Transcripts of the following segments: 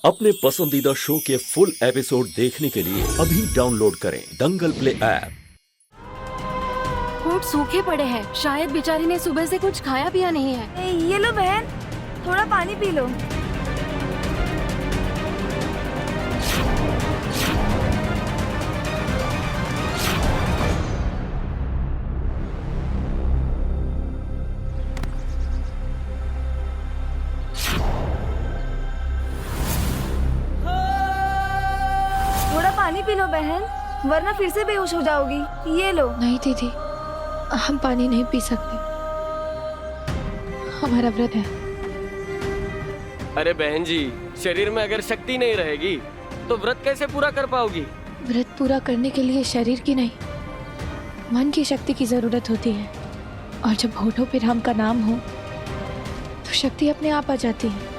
अपने पसंदीदा शो के फुल एपिसोड देखने के लिए अभी डाउनलोड करें दंगल प्ले ऐप। होंठ सूखे पड़े हैं, शायद बेचारी ने सुबह से कुछ खाया पिया नहीं है। ये लो बहन, थोड़ा पानी पी लो। थोड़ा पानी पी लो बहन, वरना फिर से बेहोश हो जाओगी। ये लो। नहीं दीदी, हम पानी नहीं पी सकते, हमारा व्रत है। अरे बहन जी, शरीर में अगर शक्ति नहीं रहेगी तो व्रत कैसे पूरा कर पाओगी? व्रत पूरा करने के लिए शरीर की नहीं, मन की शक्ति की जरूरत होती है। और जब होठों पे राम का नाम हो तो शक्ति अपने आप आ जाती है।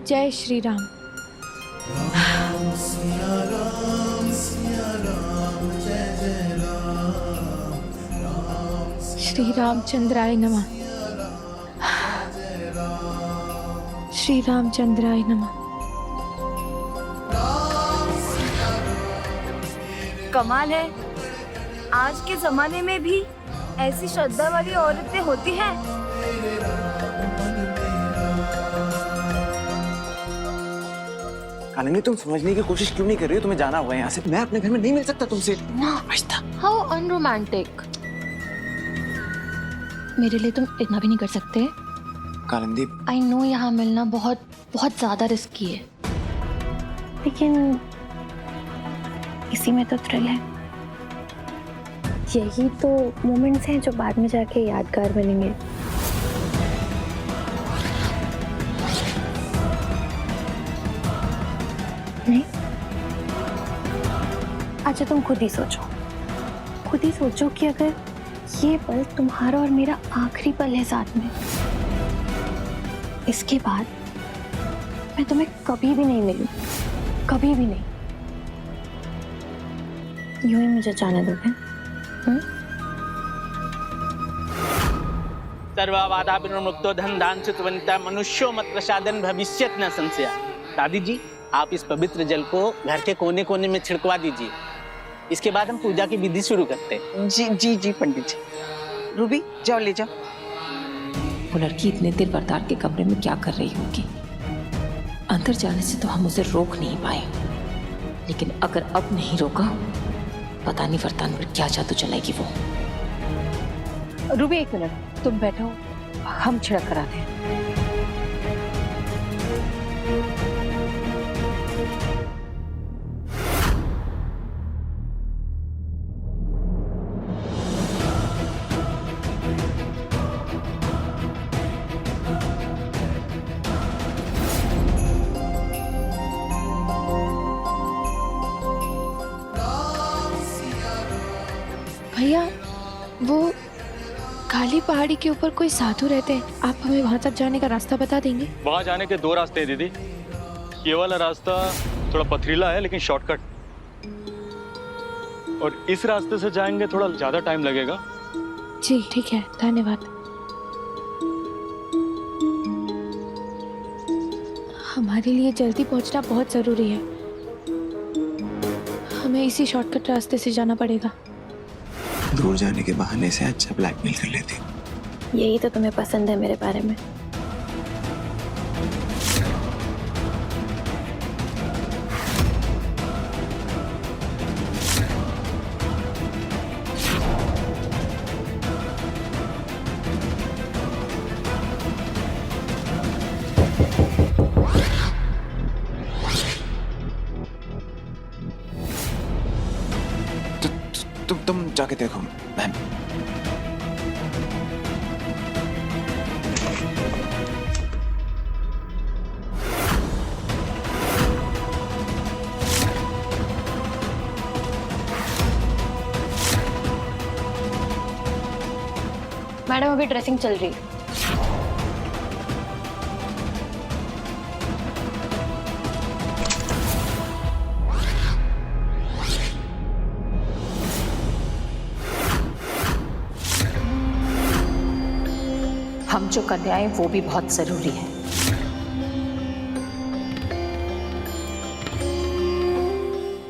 जय श्री राम। श्री रामचंद्राय नमः। श्री रामचंद्राय नमः। कमाल है, आज के जमाने में भी ऐसी श्रद्धा वाली औरतें होती हैं। कालिंदी, तुम समझने की कोशिश क्यों नहीं कर रही हो? तुम्हें जाना हुआ है यहाँ से। मैं अपने घर में नहीं मिल सकता तुमसे। How unromantic. मेरे लिए तुम इतना भी नहीं कर सकते? कालिंदी, आई नो यहाँ मिलना बहुत बहुत ज्यादा रिस्की है, लेकिन इसी में तो थ्रिल है। यही तो मोमेंट्स हैं जो बाद में जाके यादगार बनेंगे। नहीं? अच्छा, तुम खुद ही सोचो कि अगर ये पल तुम्हारा और मेरा आखिरी पल है साथ में, इसके बाद मैं तुम्हें कभी भी नहीं मिलूं, कभी भी नहीं। यूं ही मुझे जाने दोगे? सर्वबाधा विनिर्मुक्तो धन चितवंता मनुष्यो मत प्रसादन भविष्यत न संशया। दादी जी, आप इस पवित्र जल को घर के कोने कोने में छिड़कवा दीजिए। इसके बाद हम पूजा की विधि शुरू करते हैं। जी जी जी पंडित जी। रूबी, जाओ ले जाओ। वो लड़की इतने देर वरदान के कमरे में क्या कर रही होगी? अंदर जाने से तो हम उसे रोक नहीं पाए, लेकिन अगर अब नहीं रोका, पता नहीं वरदान पर क्या जादू चलाएगी वो। रूबी, एक मिनट, तुम बैठो, हम छिड़क कराते हैं। भैया, वो काली पहाड़ी के ऊपर कोई साधु रहते हैं, आप हमें वहां तक जाने का रास्ता बता देंगे? वहां जाने के दो रास्ते हैं दीदी। ये वाला रास्ता थोड़ा पथरीला है लेकिन शॉर्टकट, और इस रास्ते से जाएंगे थोड़ा ज्यादा टाइम लगेगा। जी ठीक है, धन्यवाद। हमारे लिए जल्दी पहुंचना बहुत जरूरी है, हमें इसी शॉर्टकट रास्ते से जाना पड़ेगा। दूर जाने के बहाने से अच्छा ब्लैकमेल कर लेती। यही तो तुम्हें पसंद है मेरे बारे में। तुम जाके देखो मैम। मैडम अभी ड्रेसिंग चल रही है। जो कन्याएं वो भी बहुत जरूरी है।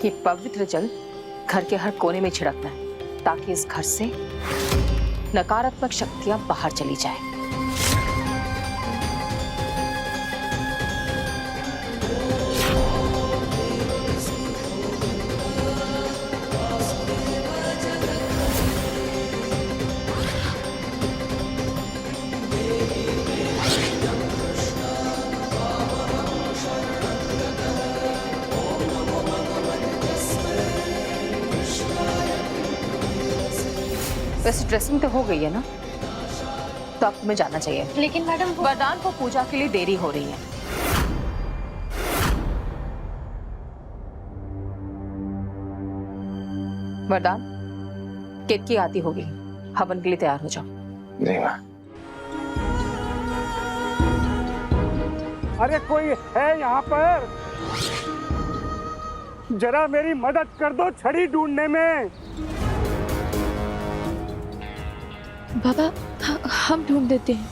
ये पवित्र जल घर के हर कोने में छिड़कना है ताकि इस घर से नकारात्मक शक्तियां बाहर चली जाए। वैसे ड्रेसिंग तो हो गई है ना, तो अब तुम्हें जाना चाहिए। लेकिन मैडम वरदान को पूजा के लिए देरी हो रही है। वरदान, केतकी आती होगी, हवन के लिए तैयार हो जाओ। जी माँ। अरे कोई है यहाँ पर? जरा मेरी मदद कर दो छड़ी ढूंढने में। बाबा हम ढूंढ देते हैं।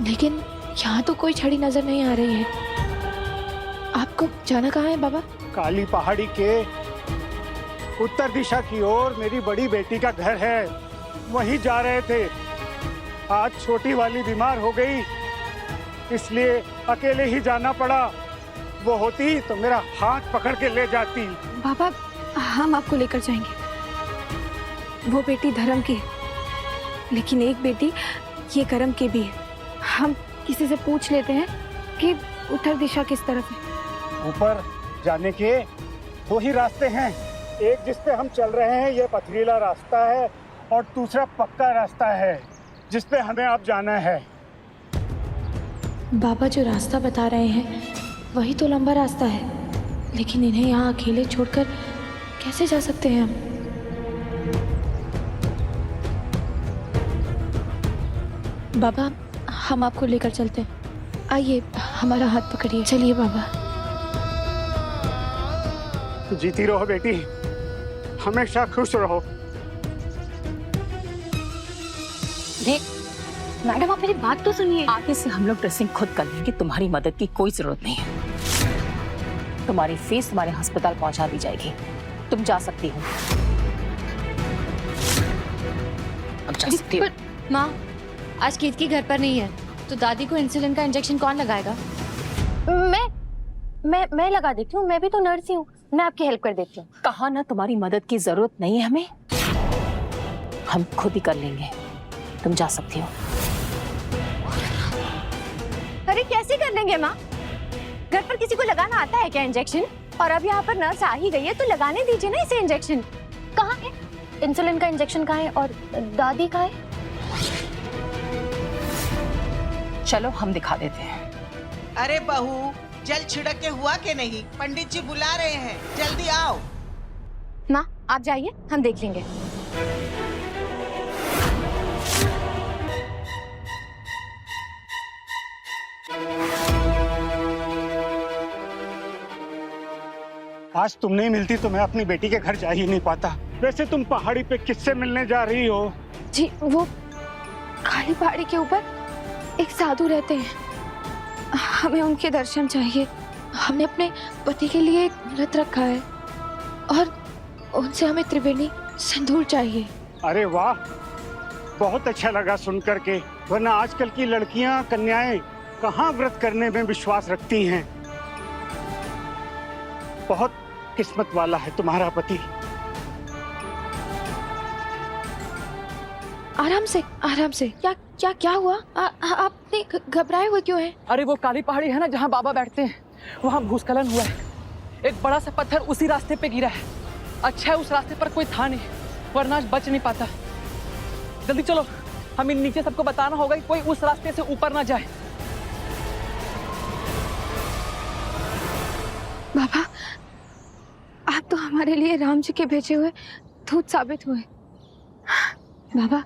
लेकिन यहाँ तो कोई छड़ी नजर नहीं आ रही है। आपको जाना कहाँ है बाबा? काली पहाड़ी के उत्तर दिशा की ओर मेरी बड़ी बेटी का घर है, वहीं जा रहे थे। आज छोटी वाली बीमार हो गई, इसलिए अकेले ही जाना पड़ा। वो होती तो मेरा हाथ पकड़ के ले जाती। बाबा हम आपको लेकर जाएंगे। वो बेटी धर्म की है, लेकिन एक बेटी ये कर्म की भी है। हम किसी से पूछ लेते हैं कि उत्तर दिशा किस तरफ है। ऊपर जाने के दो ही रास्ते हैं, एक जिस पे हम चल रहे हैं ये पथरीला रास्ता है, और दूसरा पक्का रास्ता है जिस पे हमें अब जाना है। बाबा जो रास्ता बता रहे हैं वही तो लंबा रास्ता है, लेकिन इन्हें यहाँ अकेले छोड़कर कैसे जा सकते हैं हम? बाबा हम आपको लेकर चलते हैं। आइए हमारा हाथ पकड़िए। चलिए बाबा। जीती रहो बेटी, हमेशा खुश रहो। देख मैडम, आप मेरी बात तो सुनिए। आगे से हम लोग ड्रेसिंग खुद कर लेंगे, तुम्हारी मदद की कोई जरूरत नहीं है। तुम्हारी फीस तुम्हारे अस्पताल पहुंचा दी जाएगी, तुम जा सकती हो। अब जा सकती हो। माँ आज केतकी घर पर नहीं है, तो दादी को इंसुलिन का इंजेक्शन कौन लगाएगा? मैं लगा देती हूँ, मैं भी तो नर्स ही हूँ, मैं आपकी हेल्प कर देती हूँ। कहा ना तुम्हारी मदद की जरूरत नहीं है हमें, हम खुद ही कर लेंगे, तुम जा सकती हो। अरे कैसे कर लेंगे माँ? घर पर किसी को लगाना आता है क्या इंजेक्शन? और अब यहाँ पर नर्स आ ही गई है तो लगाने दीजिए ना इसे इंजेक्शन। कहाँ है इंसुलिन का इंजेक्शन? कहाँ है और दादी कहाँ है? चलो हम दिखा देते हैं। अरे बहू, जल छिड़क के हुआ के नहीं? पंडित जी बुला रहे हैं, जल्दी आओ। माँ आप जाइए, हम देख लेंगे। आज तुम नहीं मिलती तो मैं अपनी बेटी के घर जा ही नहीं पाता। वैसे तुम पहाड़ी पे किससे मिलने जा रही हो? जी वो काली पहाड़ी के ऊपर एक साधु रहते हैं, हमें उनके दर्शन चाहिए। हमने अपने पति के लिए एक व्रत रखा है और उनसे हमें त्रिवेणी सिंदूर चाहिए। अरे वाह, बहुत अच्छा लगा सुन करके। वरना आजकल की लड़कियां, कन्याएं कहाँ व्रत करने में विश्वास रखती हैं। बहुत किस्मत वाला है तुम्हारा पति। आराम से आराम से। क्या क्या क्या हुआ? आपने घबराए हुए क्यों हैं? अरे वो काली पहाड़ी है ना जहाँ बाबा बैठते हैं, वहाँ भूस्खलन हुआ है। एक बड़ा सा पत्थर उसी रास्ते पे गिरा है। अच्छा है उस रास्ते पर कोई था नहीं, वरना आज बच नहीं पाता। जल्दी चलो, हमें नीचे सबको बताना होगा कि कोई उस रास्ते से ऊपर ना जाए। बाबा आप तो हमारे लिए राम जी के भेजे हुए दूत साबित हुए। बाबा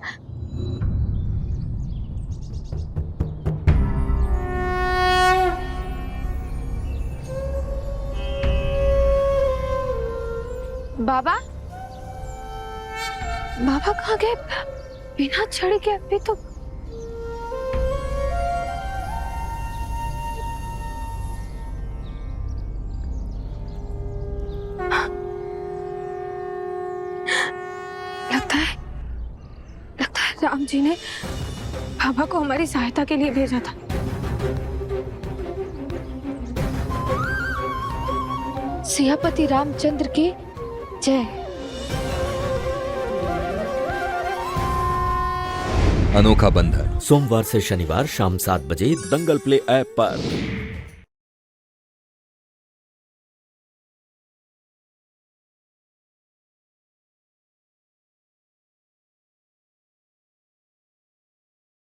बाबा बाबा कहाँ गए? बिना छड़ी के अभी तो लगता है राम जी ने बाबा को हमारी सहायता के लिए भेजा था। सियापति रामचंद्र की जय। अनोखा बंधन सोमवार से शनिवार शाम 7 बजे दंगल प्ले ऐप पर।